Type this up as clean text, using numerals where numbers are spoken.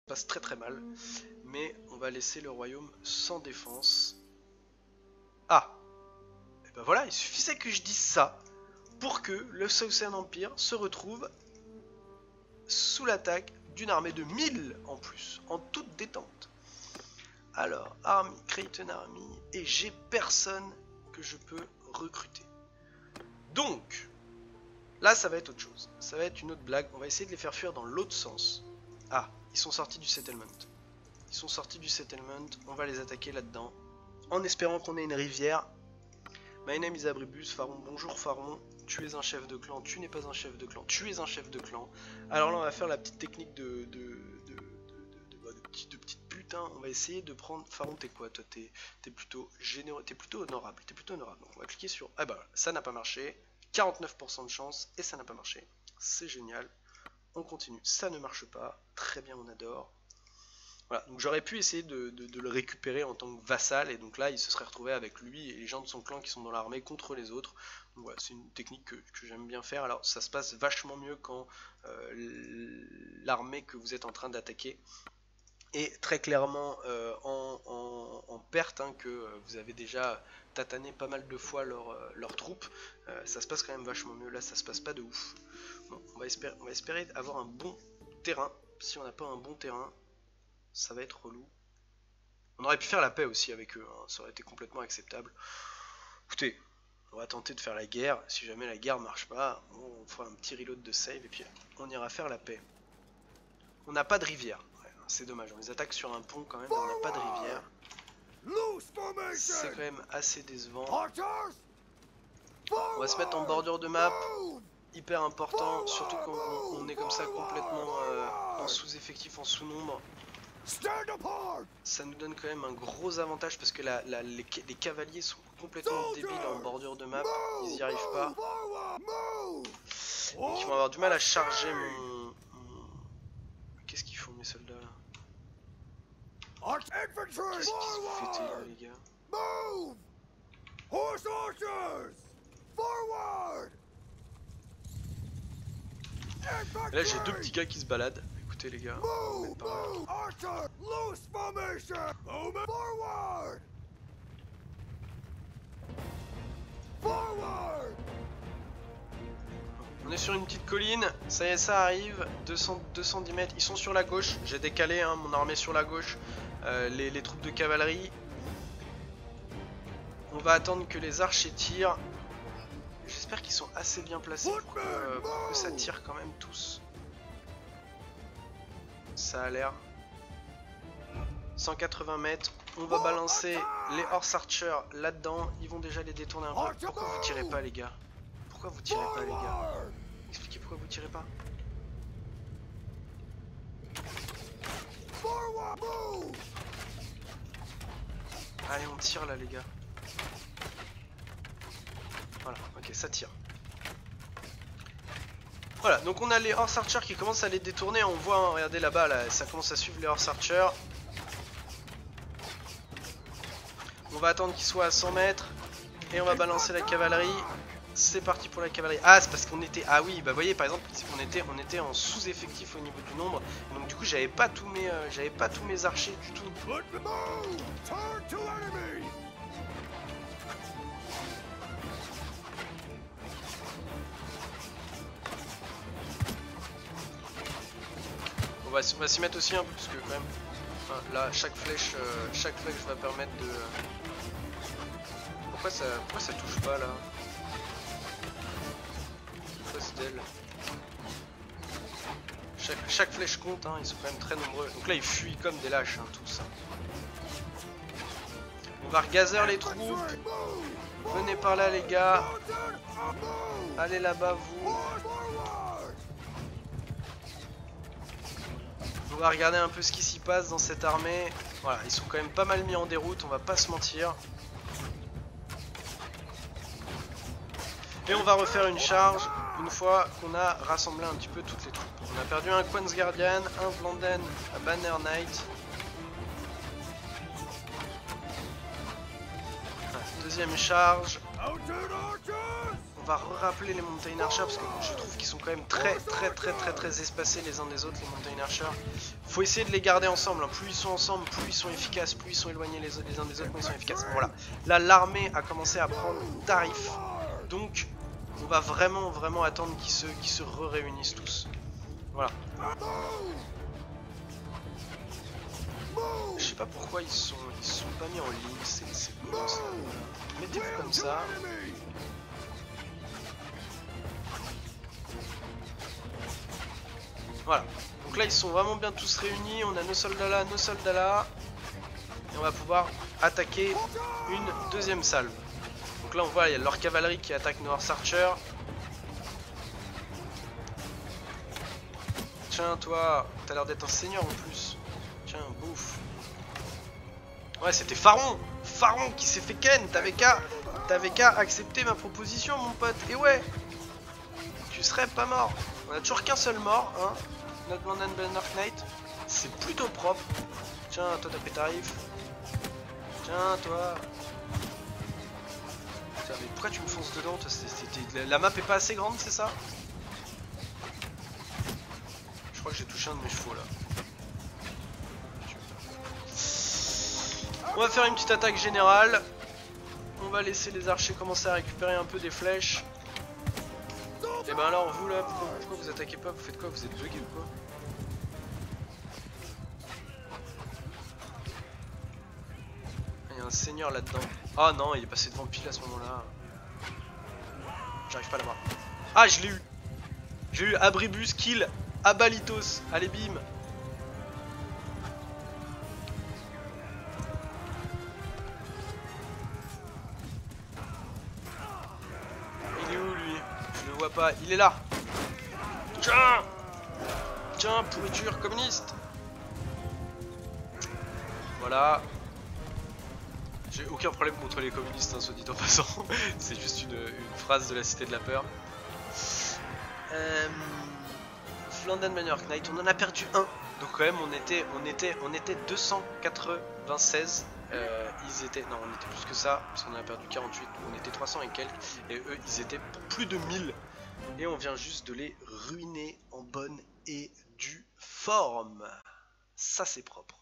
passe très très mal. Mais on va laisser le royaume sans défense. Ah! Et ben voilà, il suffisait que je dise ça pour que le Southern Empire se retrouve sous l'attaque d'une armée de 1000 en plus, en toute détente. Alors, Army, create an army, et j'ai personne que je peux recruter. Donc, là ça va être autre chose. Ça va être une autre blague. On va essayer de les faire fuir dans l'autre sens. Ah, ils sont sortis du settlement. Ils sont sortis du settlement, on va les attaquer là-dedans. En espérant qu'on ait une rivière. My name is Abribus, Pharaon, bonjour Pharaon. Tu es un chef de clan, tu n'es pas un chef de clan, tu es un chef de clan. Alors là on va faire la petite technique de petite pute, hein. On va essayer de prendre... Pharaon t'es quoi toi? T'es plutôt généreux, t'es plutôt honorable, Donc on va cliquer sur... Ah bah ça n'a pas marché, 49% de chance et ça n'a pas marché. C'est génial, on continue, ça ne marche pas, très bien on adore. Voilà, donc j'aurais pu essayer de le récupérer en tant que vassal, et donc là il se serait retrouvé avec lui et les gens de son clan qui sont dans l'armée contre les autres. Donc voilà, c'est une technique que j'aime bien faire. Alors ça se passe vachement mieux quand l'armée que vous êtes en train d'attaquer est très clairement en perte, hein, que vous avez déjà tatané pas mal de fois leurs troupes. Ça se passe quand même vachement mieux, là ça se passe pas de ouf. Bon, on va espérer avoir un bon terrain. Si on n'a pas un bon terrain, ça va être relou. On aurait pu faire la paix aussi avec eux, hein, ça aurait été complètement acceptable. Écoutez, on va tenter de faire la guerre. Si jamais la guerre marche pas, on fera un petit reload de save et puis on ira faire la paix. On n'a pas de rivière, ouais, c'est dommage. On les attaque sur un pont quand même, mais on n'a pas de rivière. C'est quand même assez décevant. On va se mettre en bordure de map. Hyper important, surtout quand on est comme ça complètement en sous-effectif, en sous-nombre. Ça nous donne quand même un gros avantage parce que les cavaliers sont complètement débiles en bordure de map, ils n'y arrivent pas. Donc ils vont avoir du mal à charger mon... Qu'est-ce qu'ils font mes soldats là? Qu'est-ce qu'ils se font fêter là, les gars? Et là j'ai deux petits gars qui se baladent. Écoutez les gars, on est sur une petite colline, ça y est, ça arrive, 210 mètres, ils sont sur la gauche, j'ai décalé hein, mon armée sur la gauche, les troupes de cavalerie. On va attendre que les archers tirent. J'espère qu'ils sont assez bien placés pour que ça tire quand même tous. Ça a l'air. 180 mètres, on va balancer les horse archers là-dedans, ils vont déjà les détourner un peu. Pourquoi vous tirez pas les gars? Pourquoi vous tirez pas les gars? Expliquez pourquoi vous tirez pas. Allez on tire là les gars. Voilà, ok ça tire. Voilà, donc on a les horse archers qui commencent à les détourner, on voit, hein, regardez là-bas, là, ça commence à suivre les horse archers. On va attendre qu'ils soient à 100 mètres et on va balancer la cavalerie. C'est parti pour la cavalerie. Ah, c'est parce qu'on était... Ah oui, bah vous voyez par exemple, on était en sous-effectif au niveau du nombre. Donc du coup, j'avais pas tous mes archers du tout. On va s'y mettre aussi un peu parce que quand même, enfin, là chaque flèche va permettre de... Pourquoi ça touche pas là? Pourquoi c'est d'elle? Chaque flèche compte, hein, ils sont quand même très nombreux. Donc là ils fuient comme des lâches, hein, tous. On va regazer les troupes. Venez par là les gars. Allez là-bas vous. On va regarder un peu ce qui s'y passe dans cette armée. Voilà, ils sont quand même pas mal mis en déroute, on va pas se mentir. Et on va refaire une charge une fois qu'on a rassemblé un petit peu toutes les troupes. On a perdu un Queen's Guardian, un Vlanden, un Banner Knight. Deuxième charge. On va rappeler les Mountain Archers parce que je trouve qu'ils sont quand même très espacés les uns des autres, les Mountain Archers. Faut essayer de les garder ensemble, hein. Plus ils sont ensemble, plus ils sont efficaces, plus ils sont éloignés les uns des autres, moins ils sont efficaces. Voilà, là l'armée a commencé à prendre tarif, donc on va vraiment attendre qu'ils se réunissent tous. Voilà. Je sais pas pourquoi ils sont pas mis en ligne, c'est bon ça. Mettez-vous comme ça. Voilà. Donc là ils sont vraiment bien tous réunis, on a nos soldats là, nos soldats là. Et on va pouvoir attaquer une deuxième salve. Donc là on voit il y a leur cavalerie qui attaque nos Horse Archers. Tiens toi, t'as l'air d'être un seigneur en plus. Tiens, bouffe. Ouais, c'était Pharaon qui s'est fait ken. T'avais qu'à accepter ma proposition, mon pote. Et ouais, tu serais pas mort. On a toujours qu'un seul mort, hein. Notre London Banner Knight. C'est plutôt propre. Tiens, toi t'as fait tarif. Tiens, toi. Tiens, mais pourquoi tu me fonces dedans, toi? La map est pas assez grande, c'est ça? Je crois que j'ai touché un de mes chevaux là. On va faire une petite attaque générale. On va laisser les archers commencer à récupérer un peu des flèches. Et ben alors vous là, pourquoi vous attaquez pas? Vous faites quoi? Vous êtes bugué ou quoi? Il y a un seigneur là-dedans. Ah non, il est passé devant pile à ce moment-là. J'arrive pas à l'avoir. Ah, je l'ai eu. J'ai eu Abribus, kill, Abalitos. Allez bim. Pas, il est là. Tiens, pourriture communiste. Voilà. J'ai aucun problème contre les communistes, hein, soit dit en passant. C'est juste une phrase de la Cité de la Peur. London Banner Knight, on en a perdu un. Donc quand même on était 296. Ils étaient, non on était plus que ça, parce qu'on en a perdu 48, on était 300 et quelques, et eux ils étaient plus de 1000. Et on vient juste de les ruiner en bonne et due forme. Ça c'est propre.